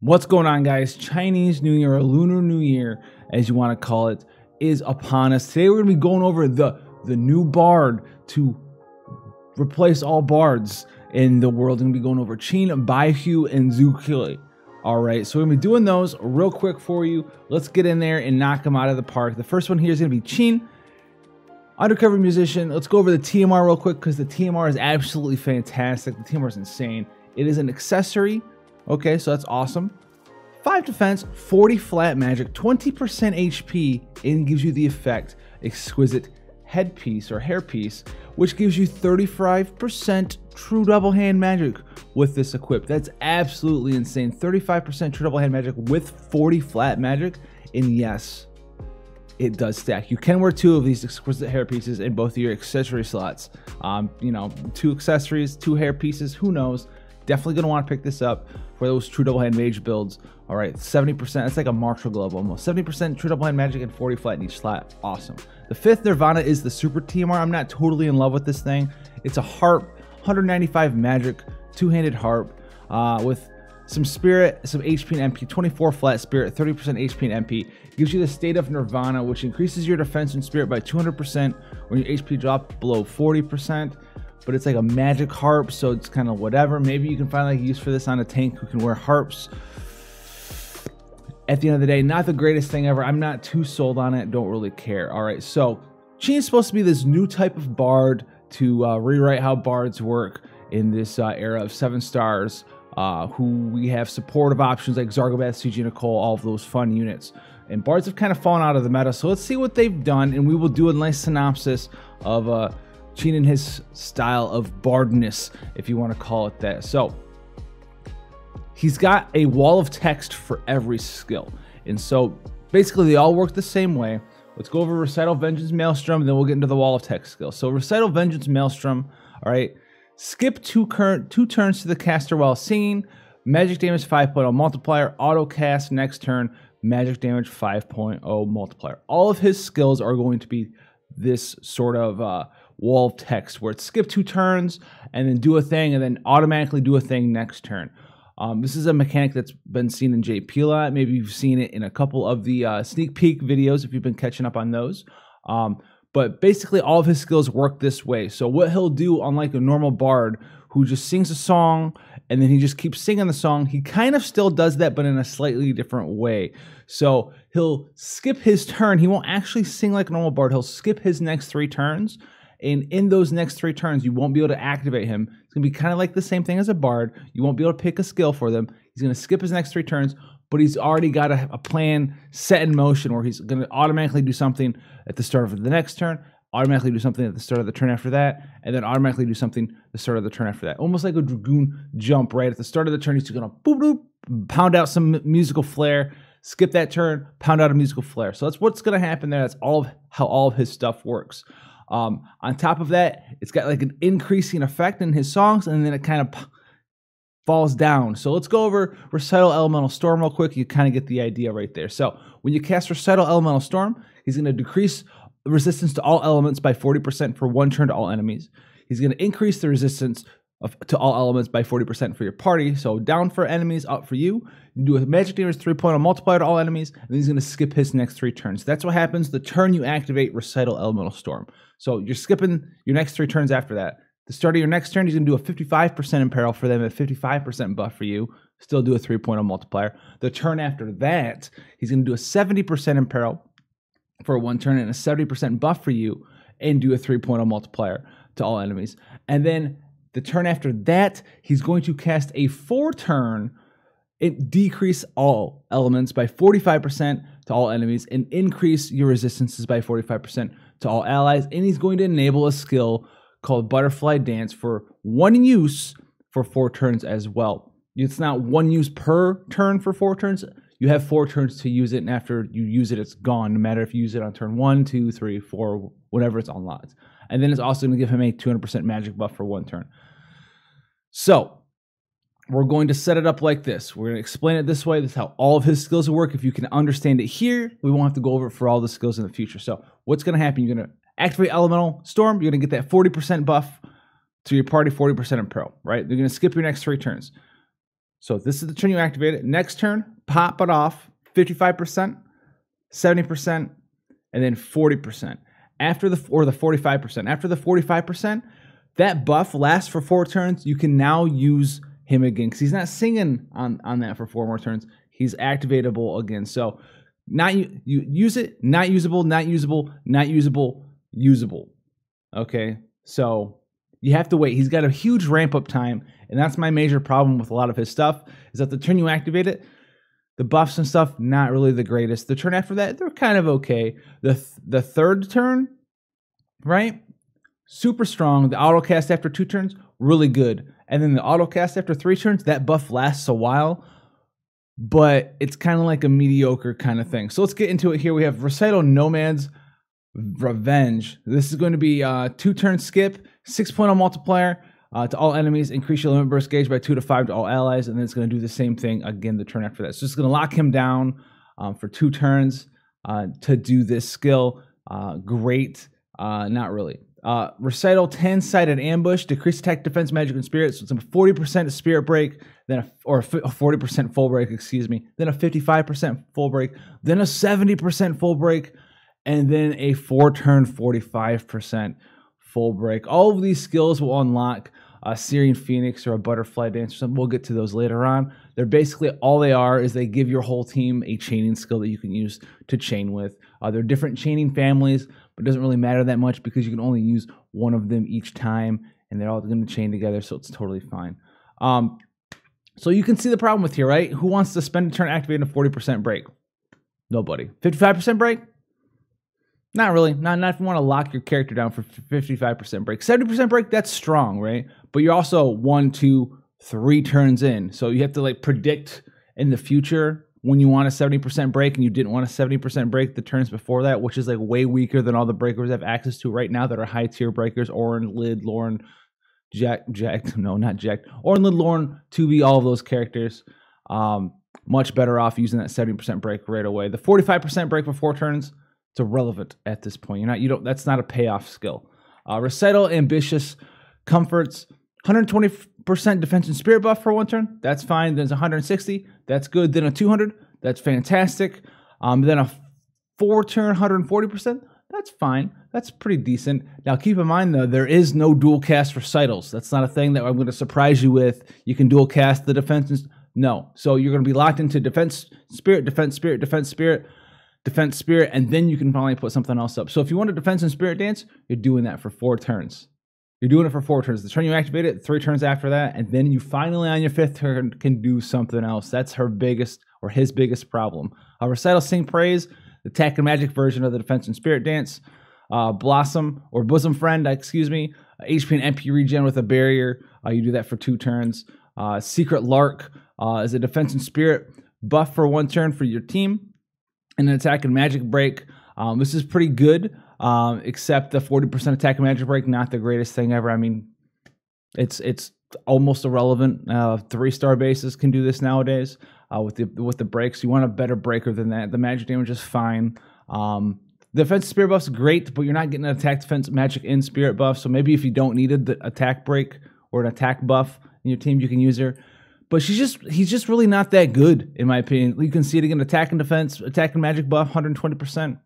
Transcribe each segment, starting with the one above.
What's going on, guys? Chinese New Year, or Lunar New Year, as you want to call it, is upon us. Today we're going to be going over the new bard to replace all bards in the world. We're going to be going over Chien, Bai Hu, and Zhu Que. All right, so we're going to be doing those real quick for you. Let's get in there and knock them out of the park. The first one here is going to be Chien, undercover musician. Let's go over the TMR real quick because the TMR is absolutely fantastic. The TMR is insane. It is an accessory. Okay, so that's awesome. 5 defense, 40 flat magic, 20% HP, and gives you the effect Exquisite Headpiece or Hairpiece, which gives you 35% true double hand magic with this equip. That's absolutely insane. 35% true double hand magic with 40 flat magic, and yes, it does stack. You can wear 2 of these Exquisite Hair Pieces in both of your accessory slots. You know, 2 accessories, 2 hair pieces, who knows? Definitely going to want to pick this up for those true double hand mage builds. All right, 70%. It's like a martial glove almost. 70% true double hand magic and 40 flat in each slot. Awesome. The 5th Nirvana is the super TMR. I'm not totally in love with this thing. It's a harp, 195 magic, 2-handed harp with some spirit, some HP and MP, 24 flat spirit, 30% HP and MP. Gives you the State of Nirvana, which increases your defense and spirit by 200% when your HP drops below 40%. But it's like a magic harp, so it's kind of whatever. Maybe you can find like use for this on a tank who can wear harps. At the end of the day, not the greatest thing ever. I'm not too sold on it. Don't really care. All right, so Chien is supposed to be this new type of bard to rewrite how bards work in this era of 7 stars, who we have supportive options like Zargobath, CG Nicole, all of those fun units. And bards have kind of fallen out of the meta, so let's see what they've done, and we will do a nice synopsis of Chien and his style of bardness, if you want to call it that. So he's got a wall of text for every skill, and so basically they all work the same way. Let's go over Recital Vengeance Maelstrom, and then we'll get into the wall of text skill. So Recital Vengeance Maelstrom, all right, skip 2 turns to the caster while singing, magic damage 5.0 multiplier, auto cast next turn, magic damage 5.0 multiplier. All of his skills are going to be this sort of wall of text where it's skip 2 turns and then do a thing and then automatically do a thing next turn. This is a mechanic that's been seen in JP a lot. Maybe you've seen it in a couple of the sneak peek videos if you've been catching up on those. But basically all of his skills work this way. So what he'll do, unlike a normal bard who just sings a song and then he just keeps singing the song, he kind of still does that but in a slightly different way. So he'll skip his turn. He won't actually sing like a normal bard. He'll skip his next 3 turns. And in those next 3 turns, you won't be able to activate him. It's going to be kind of like the same thing as a bard. You won't be able to pick a skill for them. He's going to skip his next 3 turns, but he's already got a plan set in motion where he's going to automatically do something at the start of the next turn, automatically do something at the start of the turn after that, and then automatically do something at the start of the turn after that. Almost like a Dragoon jump, right? At the start of the turn, he's going to boop, boop, pound out some musical flair, skip that turn, pound out a musical flair. So that's what's going to happen there. That's all of how all of his stuff works. On top of that, it's got like an increasing effect in his songs, and then it kind of falls down. So let's go over Recital Elemental Storm real quick. You kind of get the idea right there. So when you cast Recital Elemental Storm, he's going to decrease resistance to all elements by 40% for 1 turn to all enemies. He's going to increase the resistance to all elements by 40% for your party. So down for enemies, up for you. You do a magic damage 3.0 multiplier to all enemies, and then he's going to skip his next 3 turns. That's what happens the turn you activate Recital Elemental Storm. So you're skipping your next 3 turns after that. The start of your next turn, he's going to do a 55% imperil for them, a 55% buff for you. Still do a 3.0 multiplier. The turn after that, he's going to do a 70% imperil for 1 turn and a 70% buff for you, and do a 3.0 multiplier to all enemies. And then the turn after that, he's going to cast a 4-turn, decrease all elements by 45% to all enemies, and increase your resistances by 45% to all allies. And he's going to enable a skill called Butterfly Dance for 1 use for 4 turns as well. It's not 1 use per turn for 4 turns. You have 4 turns to use it, and after you use it, it's gone, no matter if you use it on turn 1, 2, 3, 4, whenever it's unlocked. And then it's also going to give him a 200% magic buff for 1 turn. So we're going to set it up like this. We're going to explain it this way. This is how all of his skills will work. If you can understand it here, we won't have to go over it for all the skills in the future. So what's going to happen? You're going to activate Elemental Storm. You're going to get that 40% buff to your party, 40% imperil, right? You're going to skip your next 3 turns. So this is the turn you activate it. Next turn, pop it off 55%, 70%, and then 40%. After the 45%. After the 45%, that buff lasts for 4 turns. You can now use him again because he's not singing on that for 4 more turns. He's activatable again. So not you use it, not usable, not usable, not usable, usable. Okay, so you have to wait. He's got a huge ramp up time, and that's my major problem with a lot of his stuff, is that the turn you activate it, the buffs and stuff, not really the greatest. The turn after that, they're kind of okay. The third turn, right? Super strong. The auto cast after 2 turns, really good. And then the auto cast after 3 turns, that buff lasts a while, but it's kind of like a mediocre kind of thing. So let's get into it here. We have Recital Nomad's Revenge. This is going to be 2-turn skip, 6.0 multiplier to all enemies, increase your limit burst gauge by 2 to 5 to all allies, and then it's going to do the same thing again the turn after that. So it's going to lock him down for 2 turns to do this skill. Great. Not really. Recital 10-sided ambush, decrease attack, defense, magic, and spirit. So it's a 40% spirit break, then a 40% full break, excuse me, then a 55% full break, then a 70% full break, and then a 4-turn 45% full break. All of these skills will unlock a Syrian Phoenix or a Butterfly Dance or something. We'll get to those later on. They're basically, all they are is they give your whole team a chaining skill that you can use to chain with. They're different chaining families, but it doesn't really matter that much because you can only use one of them each time, and they're all going to chain together, so it's totally fine. So you can see the problem with here, right? Who wants to spend a turn activating a 40% break? Nobody. 55% break? Not really. Not if you want to lock your character down for 55% break. 70% break, that's strong, right? But you're also 1, 2, 3 turns in. So you have to like predict in the future when you want a 70% break and you didn't want a 70% break the turns before that, which is like way weaker than all the breakers I have access to right now that are high tier breakers. Orin, Lid, Lauren, no, not Jack. Orin, Lid, Lauren, 2B, all of those characters. Much better off using that 70% break right away. The 45% break for 4 turns, it's irrelevant at this point. That's not a payoff skill. Recital Ambitious Comforts, 120% defense and spirit buff for 1 turn. That's fine. Then it's 160. That's good. Then a 200. That's fantastic. Then a 4-turn 140%. That's fine. That's pretty decent. Now keep in mind though, there is no dual cast recitals. That's not a thing that I'm going to surprise you with. You can dual cast the defense. No. So you're going to be locked into defense spirit, defense spirit, defense spirit, defense spirit, and then you can finally put something else up. So if you want a defense and spirit dance, you're doing that for 4 turns. You're doing it for 4 turns. The turn you activate it, 3 turns after that, and then you finally on your 5th turn can do something else. That's her biggest or his biggest problem. Recital Sing Praise, the attack and magic version of the defense and spirit dance. Blossom or Bosom Friend, excuse me, HP and MP regen with a barrier. You do that for 2 turns. Secret Lark is a defense and spirit buff for 1 turn for your team. And an attack and magic break. This is pretty good, except the 40% attack and magic break, not the greatest thing ever. I mean, it's almost irrelevant. 3-star bases can do this nowadays with the breaks. You want a better breaker than that. The magic damage is fine. The defense spirit buff's great, but you're not getting an attack, defense, magic, and spirit buff. So maybe if you don't need the attack break or an attack buff in your team, you can use her. But he's just really not that good, in my opinion. You can see it again, attack and defense, attack and magic buff, 120%.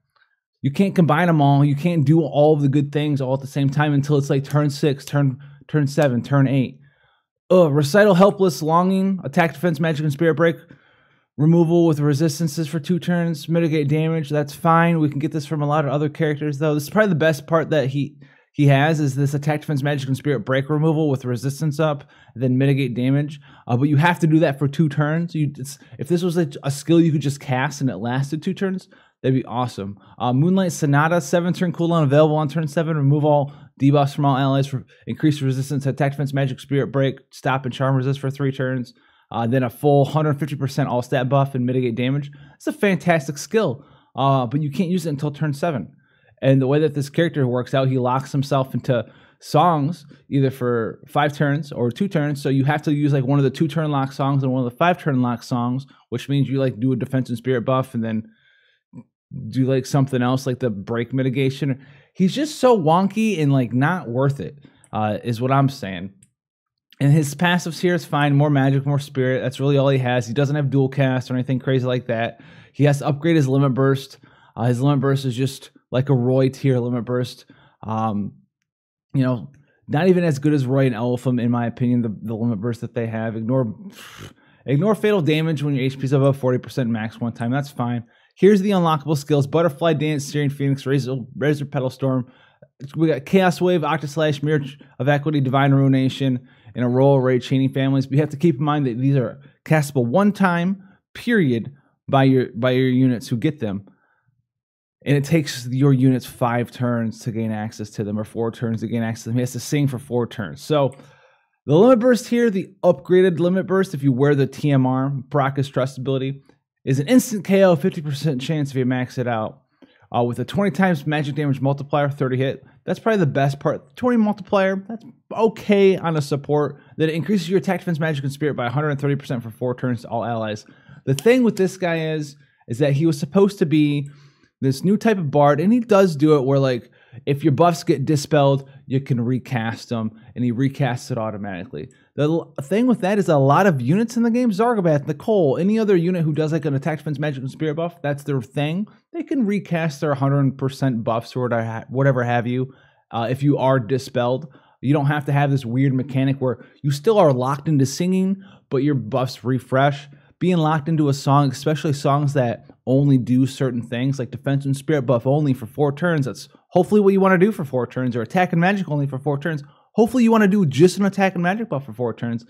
You can't combine them all. You can't do all of the good things all at the same time until it's like turn 6, turn 7, turn 8. Recital Helpless Longing, attack, defense, magic, and spirit break. Removal with resistances for 2 turns, mitigate damage. That's fine. We can get this from a lot of other characters, though. This is probably the best part that he has is this attack, defense, magic, and spirit break removal with resistance up, then mitigate damage. But you have to do that for 2 turns. If this was a skill you could just cast and it lasted 2 turns, that'd be awesome. Moonlight Sonata, 7-turn cooldown available on turn 7. Remove all debuffs from all allies for increased resistance, attack, defense, magic, spirit break, stop, and charm resist for 3 turns. Then a full 150% all stat buff and mitigate damage. It's a fantastic skill, but you can't use it until turn 7. And the way that this character works out, he locks himself into songs either for 5 turns or 2 turns. So you have to use like one of the 2-turn lock songs and one of the 5-turn lock songs, which means you like do a defense and spirit buff and then do like something else like the break mitigation. He's just so wonky and like not worth it, is what I'm saying. And his passives here is fine. More magic, more spirit. That's really all he has. He doesn't have dual cast or anything crazy like that. He has to upgrade his limit burst. His limit burst is just like a Roy tier limit burst. You know, not even as good as Roy and Elephant, in my opinion, the limit burst that they have. Ignore fatal damage when your HP is above 40% max one time. That's fine. Here's the unlockable skills. Butterfly Dance, Searing Phoenix, Razor Petal Storm. We got Chaos Wave, Octaslash, Mirror of Equity, Divine Ruination, and a Roll Array Chaining families. But you have to keep in mind that these are castable one time, period, by your units who get them. And it takes your units 5 turns to gain access to them, or 4 turns to gain access to them. He has to sing for 4 turns. So the limit burst here, the upgraded limit burst, if you wear the TMR, Baraka's Trust ability, is an instant KO, 50% chance if you max it out. With a 20 times magic damage multiplier, 30 hit. That's probably the best part. 20 multiplier, that's okay on a support. That increases your attack, defense, magic, and spirit by 130% for 4 turns to all allies. The thing with this guy is that he was supposed to be this new type of bard, and he does do it where, like, if your buffs get dispelled, you can recast them, and he recasts it automatically. The thing with that is a lot of units in the game, Zargobath, Nicole, any other unit who does like an attack, defense, magic, and spirit buff, that's their thing. They can recast their 100% buffs or whatever have you if you are dispelled. You don't have to have this weird mechanic where you still are locked into singing, but your buffs refresh. Being locked into a song, especially songs that only do certain things, like defense and spirit buff only for 4 turns, that's hopefully what you want to do for 4 turns, or attack and magic only for 4 turns. Hopefully you want to do just an attack and magic buff for 4 turns.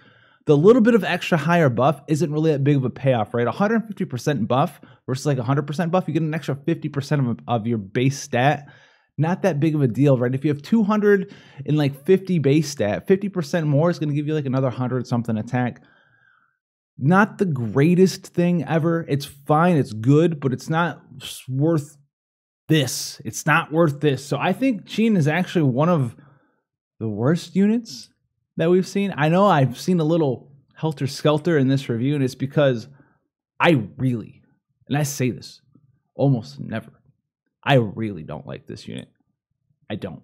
The little bit of extra higher buff isn't really that big of a payoff, right? 150% buff versus like 100% buff, you get an extra 50% of your base stat. Not that big of a deal, right? If you have 250 base stat, 50% more is going to give you like another 100 something attack. Not the greatest thing ever. It's fine, it's good, but it's not worth this. It's not worth this. So I think Chien is actually one of the worst units that we've seen. I know I've seen a little helter-skelter in this review, and it's because I really, and I say this almost never, I really don't like this unit. I don't.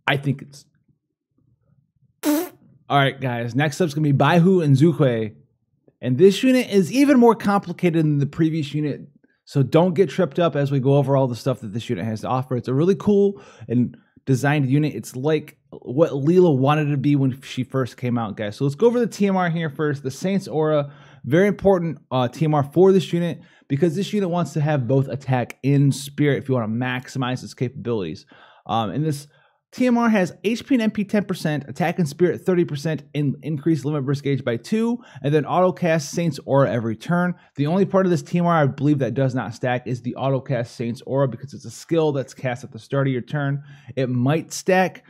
I think it's... All right, guys. Next up is going to be Bai Hu Zhu Que. And this unit is even more complicated than the previous unit, so don't get tripped up as we go over all the stuff that this unit has to offer. It's a really cool and designed unit. It's like what Leela wanted to be when she first came out, guys. So let's go over the TMR here first. The Saint's Aura, very important TMR for this unit, because this unit wants to have both attack and spirit if you want to maximize its capabilities. And this TMR has HP and MP 10%, attack and spirit 30%, and increased limit burst gauge by 2, and then auto cast Saint's Aura every turn. The only part of this TMR I believe that does not stack is the auto cast Saint's Aura, because it's a skill that's cast at the start of your turn. It might stack,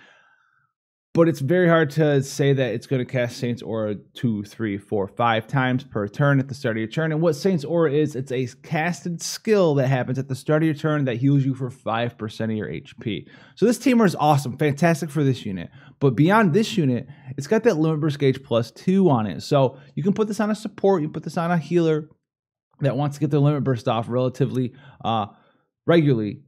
but it's very hard to say that it's going to cast Saint's Aura 2, 3, 4, 5 times per turn at the start of your turn. And what Saint's Aura is, it's a casted skill that happens at the start of your turn that heals you for 5% of your HP. So this TMR is awesome, fantastic for this unit. But beyond this unit, it's got that limit burst gauge plus 2 on it. So you can put this on a support, you put this on a healer that wants to get their limit burst off relatively regularly.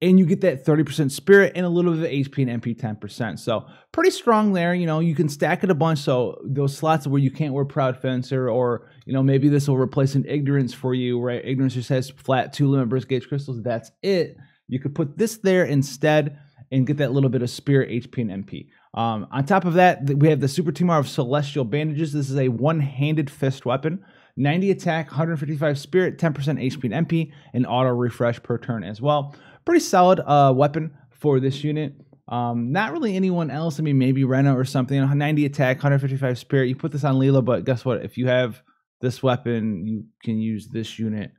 And you get that 30% spirit and a little bit of HP and MP 10%. So pretty strong there. You know, you can stack it a bunch. So those slots where you can't wear Proud Fencer, or, you know, maybe this will replace an Ignorance for you, right? Ignorance just has flat 2 limit burst gauge crystals. That's it. You could put this there instead and get that little bit of spirit, HP, and MP. On top of that, we have the Super TMR of Celestial Bandages. This is a one-handed fist weapon. 90 attack, 155 spirit, 10% HP and MP, and auto refresh per turn as well. Pretty solid weapon for this unit. Not really anyone else. I mean, maybe Rena or something. 90 attack, 155 spirit. You put this on Leela, but guess what? If you have this weapon, you can use this unit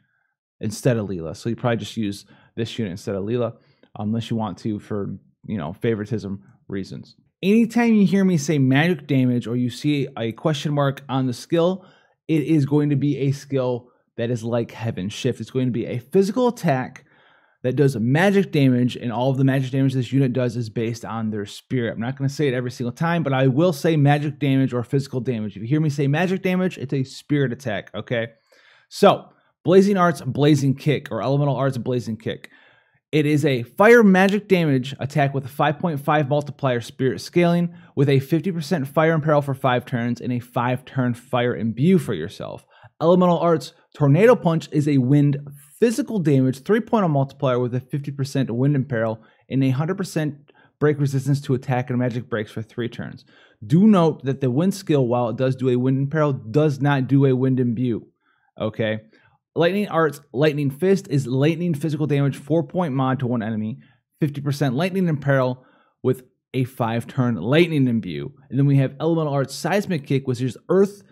instead of Leela. So you probably just use this unit instead of Leela, unless you want to for, you know, favoritism reasons. Anytime you hear me say magic damage or you see a question mark on the skill, it is going to be a skill that is like Heaven Shift. It's going to be a physical attack that does magic damage, and all of the magic damage this unit does is based on their spirit. I'm not going to say it every single time, but I will say magic damage or physical damage. If you hear me say magic damage, it's a spirit attack, okay? So, Blazing Arts, Blazing Kick, or Elemental Arts, Blazing Kick. It is a fire magic damage attack with a 5.5 multiplier spirit scaling with a 50% fire imperil for 5 turns and a 5-turn fire imbue for yourself. Elemental Arts Tornado Punch is a wind physical damage 3.0 multiplier with a 50% wind imperil and a 100% break resistance to attack and magic breaks for 3 turns. Do note that the wind skill, while it does do a wind imperil, does not do a wind imbue. Okay. Lightning Arts Lightning Fist is lightning physical damage 4-point mod to one enemy, 50% lightning imperil with a 5-turn lightning imbue. And then we have Elemental Arts Seismic Kick, which is earth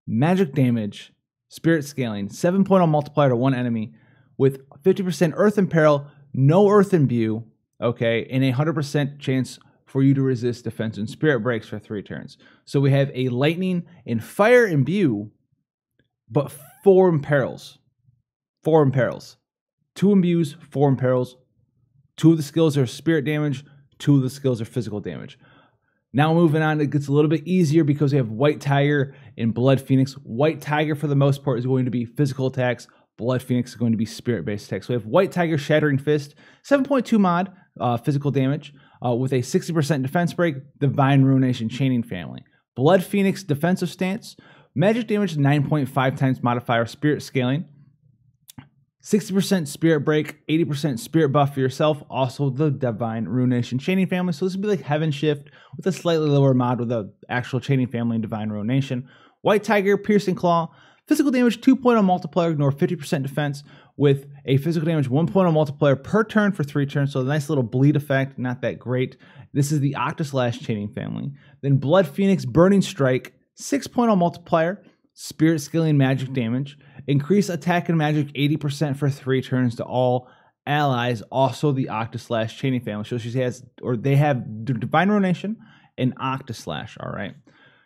magic damage, spirit scaling, 7.0 multiplier to one enemy with 50% earth imperil, no earth imbue, okay, and a 100% chance for you to resist defense and spirit breaks for 3 turns. So we have a lightning and fire imbue, but 4 imperils. 4 imperils. 2 imbues, 4 imperils. 2 of the skills are spirit damage, 2 of the skills are physical damage. Now moving on, it gets a little bit easier because we have White Tiger and Blood Phoenix. White Tiger, for the most part, is going to be physical attacks. Blood Phoenix is going to be spirit-based attacks. So we have White Tiger Shattering Fist, 7.2 mod, physical damage, with a 60% defense break, Divine Ruination Chaining Family. Blood Phoenix Defensive Stance, magic damage 9.5 times modifier spirit scaling, 60% spirit break, 80% spirit buff for yourself, also the Divine Ruination Chaining Family. So this would be like Heaven Shift with a slightly lower mod with the actual Chaining Family and Divine Ruination. White Tiger Piercing Claw, physical damage 2.0 multiplier, ignore 50% defense with a physical damage 1.0 multiplier per turn for 3 turns. So a nice little bleed effect, not that great. This is the Octaslash Chaining Family. Then Blood Phoenix Burning Strike, 6.0 multiplier, spirit scaling magic damage, increase attack and magic 80% for 3 turns to all allies, also the Octaslash Chaining Family. So she has, or they have Divine Ruination and Octaslash, all right?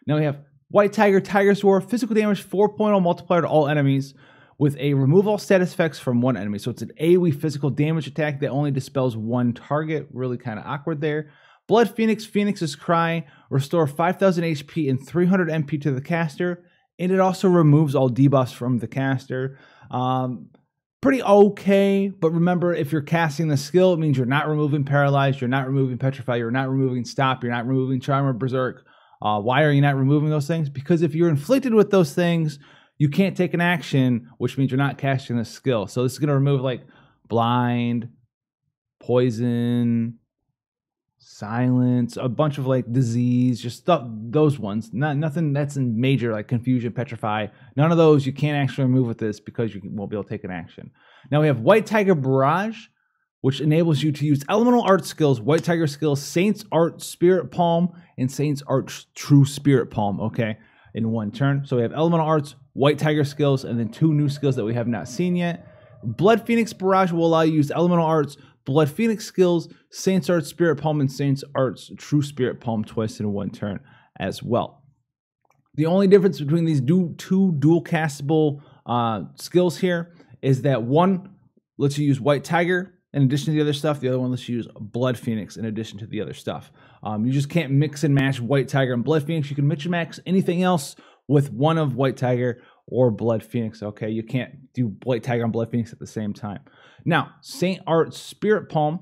Now we have White Tiger Tiger's Roar, physical damage 4.0 multiplier to all enemies with a remove all status effects from one enemy. So it's an AoE physical damage attack that only dispels one target. Really kind of awkward there. Blood Phoenix, Phoenix's Cry, restore 5,000 HP and 300 MP to the caster, and it also removes all debuffs from the caster. Pretty okay, but remember, if you're casting the skill, it means you're not removing Paralyze, you're not removing Petrify, you're not removing Stop, you're not removing Charm or Berserk. Why are you not removing those things? Because if you're inflicted with those things, you can't take an action, which means you're not casting the skill. So this is going to remove like Blind, Poison, Silence, a bunch of like Disease, just stuff, those ones. Nothing that's in major like Confusion, Petrify. None of those you can't actually remove with this because you won't be able to take an action. Now we have White Tiger Barrage, which enables you to use Elemental Art skills, White Tiger skills, Saint's Art Spirit Palm, and Saint's Art True Spirit Palm, okay, in one turn. So we have Elemental Arts, White Tiger skills, and then 2 new skills that we have not seen yet. Blood Phoenix Barrage will allow you to use Elemental Arts, Blood Phoenix skills, Saint's Art Spirit Palm, and Saint's Art's True Spirit Palm twice in one turn as well. The only difference between these 2 dual castable skills here is that one lets you use White Tiger in addition to the other stuff. The other one lets you use Blood Phoenix in addition to the other stuff. You just can't mix and match White Tiger and Blood Phoenix. You can mix and match anything else with one of White Tiger or Blood Phoenix, okay? You can't do White Tiger and Blood Phoenix at the same time. Now, Saint Art Spirit Palm,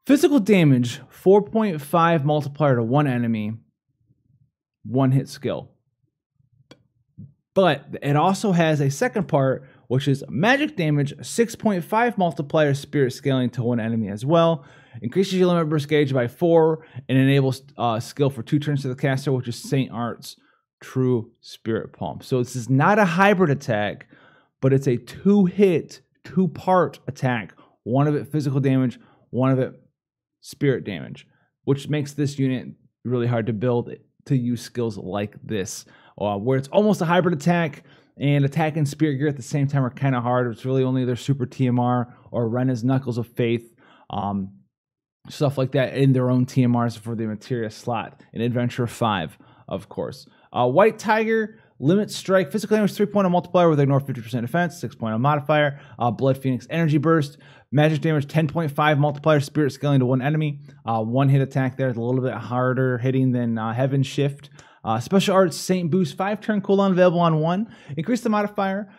physical damage, 4.5 multiplier to one enemy, 1-hit skill. But it also has a second part, which is magic damage, 6.5 multiplier spirit scaling to one enemy as well. Increases your limit burst gauge by 4 and enables skill for 2 turns to the caster, which is Saint Art's True Spirit Palm. So this is not a hybrid attack, but it's a 2-hit, 2-part attack. One of it physical damage, one of it spirit damage, which makes this unit really hard to build to use skills like this, where it's almost a hybrid attack, and attack and spirit gear at the same time are kind of hard. It's really only either Super TMR or Rena's Knuckles of Faith, stuff like that in their own TMRs for the Materia slot in Adventure 5, of course. White Tiger, Limit Strike, physical damage 3.0 multiplier with ignore 50% defense, 6.0 modifier. Blood Phoenix Energy Burst, magic damage 10.5 multiplier, spirit scaling to one enemy. 1-hit attack there, it's a little bit harder hitting than Heaven Shift. Special Arts Saint Boost, 5-turn cooldown available on 1. Increase the modifier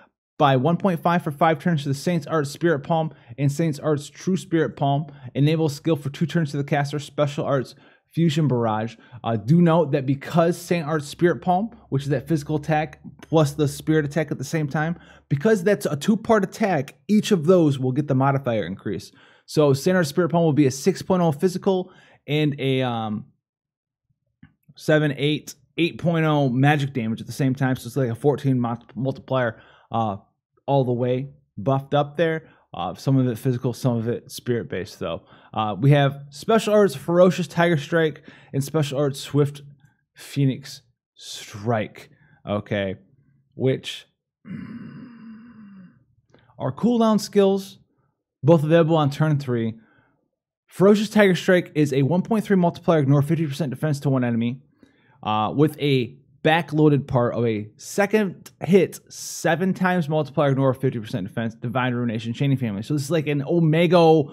by 1.5 for 5 turns to the Saint's Art Spirit Palm and Saint's Art's True Spirit Palm. Enable skill for 2 turns to the caster, Special Arts Fusion Barrage. Do note that because Saint Art's Spirit Palm, which is that physical attack plus the spirit attack at the same time, because that's a 2-part attack, each of those will get the modifier increase. So Saint Art's Spirit Palm will be a 6.0 physical and a 8.0 magic damage at the same time. So it's like a 14 multiplier all the way buffed up there. Some of it physical, some of it spirit based though. We have Special Arts Ferocious Tiger Strike and Special Arts Swift Phoenix Strike. Okay, which are cooldown skills, both available on turn 3. Ferocious Tiger Strike is a 1.3 multiplier, ignore 50% defense to one enemy, with a backloaded part of a second hit 7 times multiplier, ignore 50% defense, Divine Ruination, Chaining Family. So this is like an Omega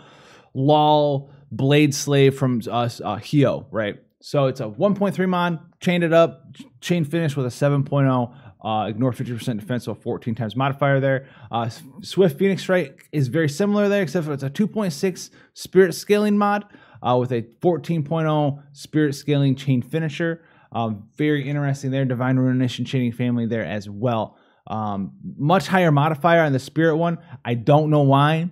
LOL Blade Slave from Hio, right? So it's a 1.3 mod, chained it up, chain finish with a 7.0, ignore 50% defense, so a 14 times modifier there. Swift Phoenix Strike is very similar there, except for it's a 2.6 spirit scaling mod with a 14.0 spirit scaling chain finisher. Very interesting there. Divine Ruination, Chaining Family there as well. Much higher modifier on the spirit one. I don't know why.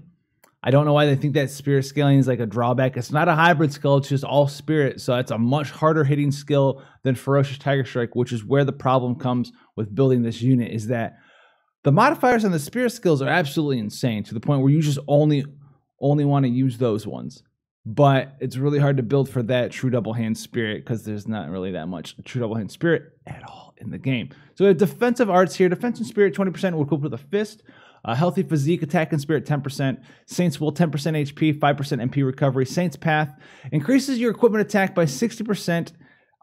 I don't know why they think that spirit scaling is like a drawback. It's not a hybrid skill. It's just all spirit. So it's a much harder hitting skill than Ferocious Tiger Strike, which is where the problem comes with building this unit, is that the modifiers on the spirit skills are absolutely insane to the point where you just only want to use those ones. But it's really hard to build for that true double hand spirit because there's not really that much true double hand spirit at all in the game. So we have defensive arts here. Defense and spirit 20% will equip with a fist. Healthy physique, attack and spirit 10%. Saint's will 10% HP, 5% MP recovery. Saint's path increases your equipment attack by 60%,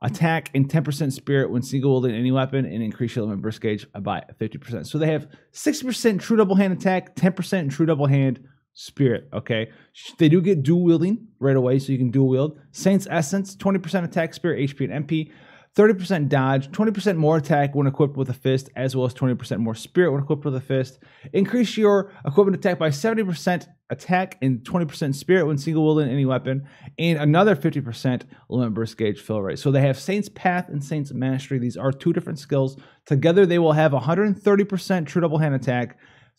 attack and 10% spirit when single wielding any weapon, and increase your limit burst gauge by 50%. So they have 60% true double hand attack, 10% true double hand spirit. Okay, they do get dual wielding right away, so you can dual wield. Saint's Essence 20% attack, spirit, HP, and MP. 30% dodge, 20% more attack when equipped with a fist, as well as 20% more spirit when equipped with a fist. Increase your equipment attack by 70% attack and 20% spirit when single wielding any weapon, and another 50% limit burst gauge fill rate. So they have Saint's Path and Saint's Mastery. These are 2 different skills. Together they will have 130% true double hand attack,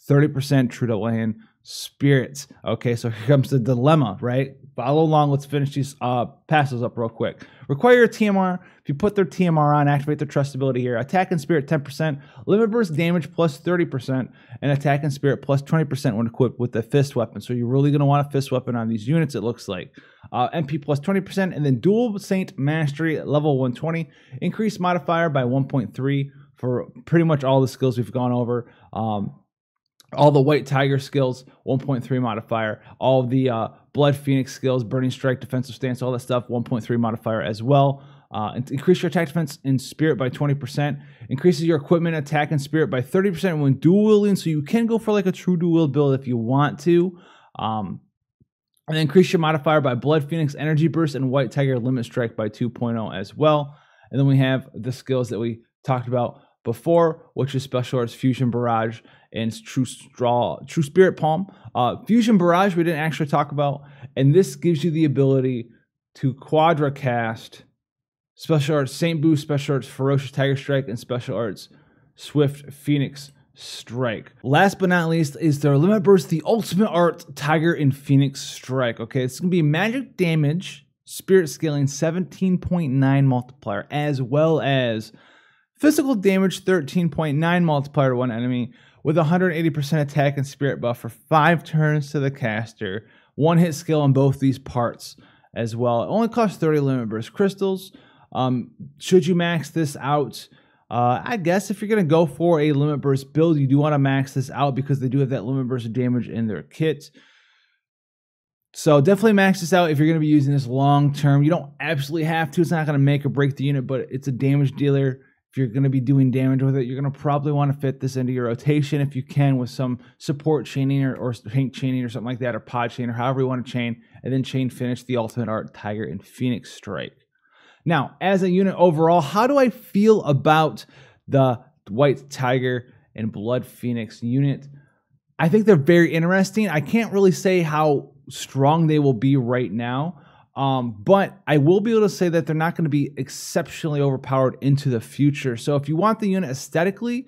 30% true double hand spirits. Okay, so here comes the dilemma, right? Follow along. Let's finish these passes up real quick. Require your TMR. If you put their TMR on, activate their trust ability here. Attack and spirit 10%, limit burst damage plus 30%, and attack and spirit plus 20% when equipped with the fist weapon. So you're really going to want a fist weapon on these units, it looks like. MP plus 20%, and then dual Saint Mastery at level 120. Increase modifier by 1.3 for pretty much all the skills we've gone over. All the White Tiger skills, 1.3 modifier. All of the Blood Phoenix skills, Burning Strike, Defensive Stance, all that stuff, 1.3 modifier as well. Increase your attack defense and spirit by 20%. Increases your equipment attack and spirit by 30% when dual wielding, so you can go for like a true dual wield build if you want to. And then increase your modifier by Blood Phoenix, Energy Burst, and White Tiger Limit Strike by 2.0 as well. And then we have the skills that we talked about before, which is Special Arts Fusion Barrage and True Spirit Palm. Fusion Barrage we didn't actually talk about, and this gives you the ability to quadra cast Special Arts Saint Boost, Special Arts Ferocious Tiger Strike, and Special Arts Swift Phoenix Strike. Last but not least is their Limit Burst, the Ultimate Art Tiger and Phoenix Strike. Okay, it's going to be magic damage, spirit scaling 17.9 multiplier, as well as physical damage 13.9 multiplier to one enemy with 180% attack and spirit buff for 5 turns to the caster. 1 hit skill on both these parts as well. It only costs 30 limit burst crystals. Should you max this out? I guess if you're going to go for a limit burst build, you do want to max this out because they do have that limit burst damage in their kit. So definitely max this out if you're going to be using this long term. You don't absolutely have to. It's not going to make or break the unit, but it's a damage dealer. If you're going to be doing damage with it, you're going to probably want to fit this into your rotation if you can, with some support chaining or tank chaining or something like that, or pod chain, or however you want to chain, and then chain finish the Ultimate Art Tiger and Phoenix Strike. Now, as a unit overall, how do I feel about the White Tiger and Blood Phoenix unit. I think they're very interesting. I can't really say how strong they will be right now, but I will be able to say that they're not going to be exceptionally overpowered into the future. So if you want the unit aesthetically,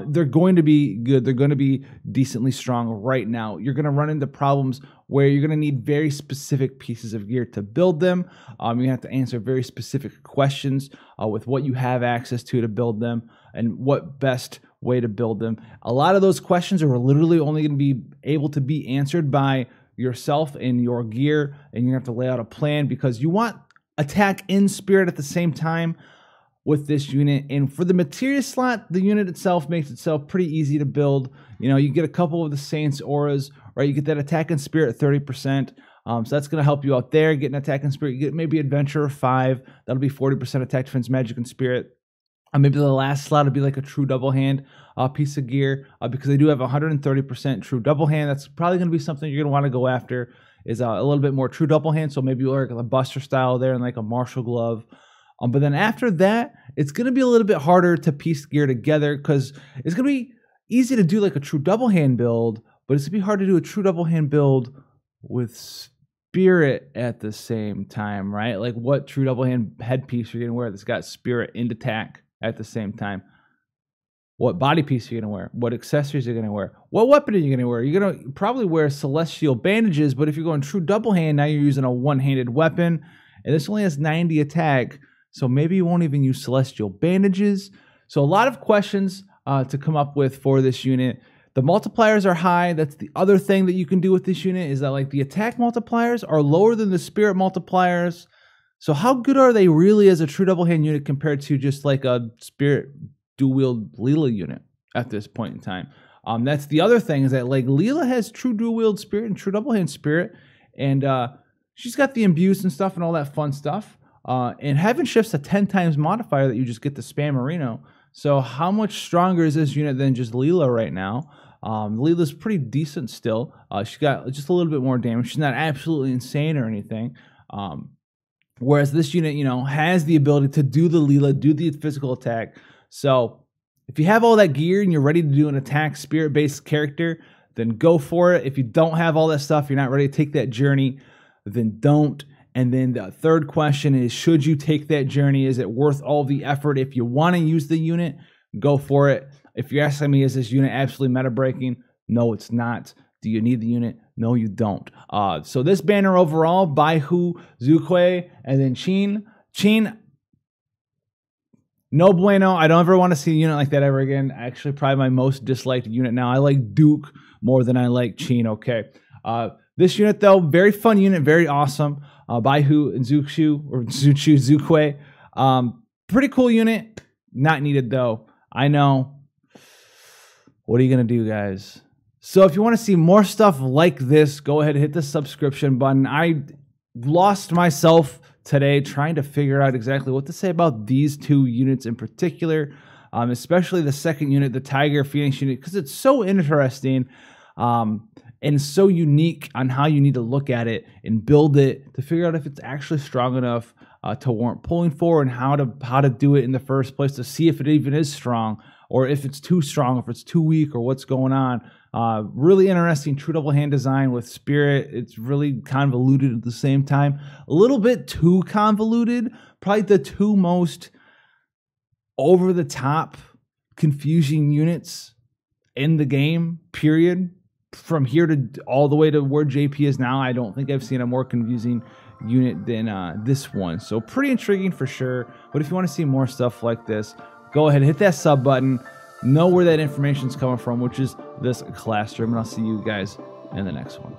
they're going to be good. They're going to be decently strong right now. You're going to run into problems where you're going to need very specific pieces of gear to build them. You have to answer very specific questions with what you have access to build them and what best way to build them. A lot of those questions are literally only going to be able to be answered by yourself and your gear, and you have to lay out a plan because you want attack in spirit at the same time with this unit. And for the materia slot, the unit itself makes itself pretty easy to build. You know, you get a couple of the Saints auras, right? You get that attack in spirit 30%. So that's going to help you out there. Get an attack in spirit. You get maybe Adventurer 5. That'll be 40% attack, defense, magic, and spirit. Maybe the last slot would be like a true double hand piece of gear because they do have 130% true double hand. That's probably going to be something you're going to want to go after is a little bit more true double hand. So maybe like a Buster style there and like a Martial glove. But then after that, it's going to be a little bit harder to piece gear together because it's going to be easy to do like a true double hand build, but it's going to be hard to do a true double hand build with spirit at the same time, right? Like what true double hand headpiece you're going to wear that's got spirit and attack at the same time. What body piece you're going to wear, what accessories you're going to wear, what weapon are you going to wear. You're going to probably wear celestial bandages, but if you're going true double hand, now you're using a one-handed weapon, and this only has 90 attack, so maybe you won't even use celestial bandages. So a lot of questions to come up with for this unit. The multipliers are high. That's the other thing that you can do with this unit is that like the attack multipliers are lower than the spirit multipliers. So how good are they really as a true double hand unit compared to just like a spirit dual wield Leela unit at this point in time? That's the other thing is that like Leela has true dual wield spirit and true double hand spirit, and she's got the imbues and stuff and all that fun stuff. And Heaven Shift's a 10 times modifier that you just get to spam Marino. So how much stronger is this unit than just Leela right now? Leela's pretty decent still. She got just a little bit more damage. She's not absolutely insane or anything. Whereas this unit, you know, has the ability to do the Leela, do the physical attack. So if you have all that gear and you're ready to do an attack spirit-based character, then go for it. If you don't have all that stuff, you're not ready to take that journey, then don't. And then the third question is, should you take that journey? Is it worth all the effort? If you want to use the unit, go for it. If you're asking me, is this unit absolutely meta breaking? No, it's not. Do you need the unit? No, you don't. So this banner overall, Bai Hu Zhu Que, and then Chien. Chien, no bueno. I don't ever want to see a unit like that ever again. Actually, probably my most disliked unit now. I like Duke more than I like Chien, okay? This unit, though, very fun unit, very awesome. Bai Hu and Zhu Que. Pretty cool unit. Not needed, though. I know. What are you going to do, guys? So if you want to see more stuff like this, go ahead and hit the subscription button. I lost myself today trying to figure out exactly what to say about these two units in particular, especially the second unit, the Tiger Phoenix unit, because it's so interesting and so unique on how you need to look at it and build it to figure out if it's actually strong enough to warrant pulling for, and how to do it in the first place to see if it even is strong, or if it's too strong, if it's too weak, or what's going on. Really interesting true double hand design with spirit. It's really convoluted at the same time. A little bit too convoluted. Probably the two most over-the-top confusing units in the game, period. From here to all the way to where JP is now, I don't think I've seen a more confusing unit than this one. So pretty intriguing for sure. But if you want to see more stuff like this, go ahead and hit that sub button. Know where that information is coming from, which is this classroom. And I'll see you guys in the next one.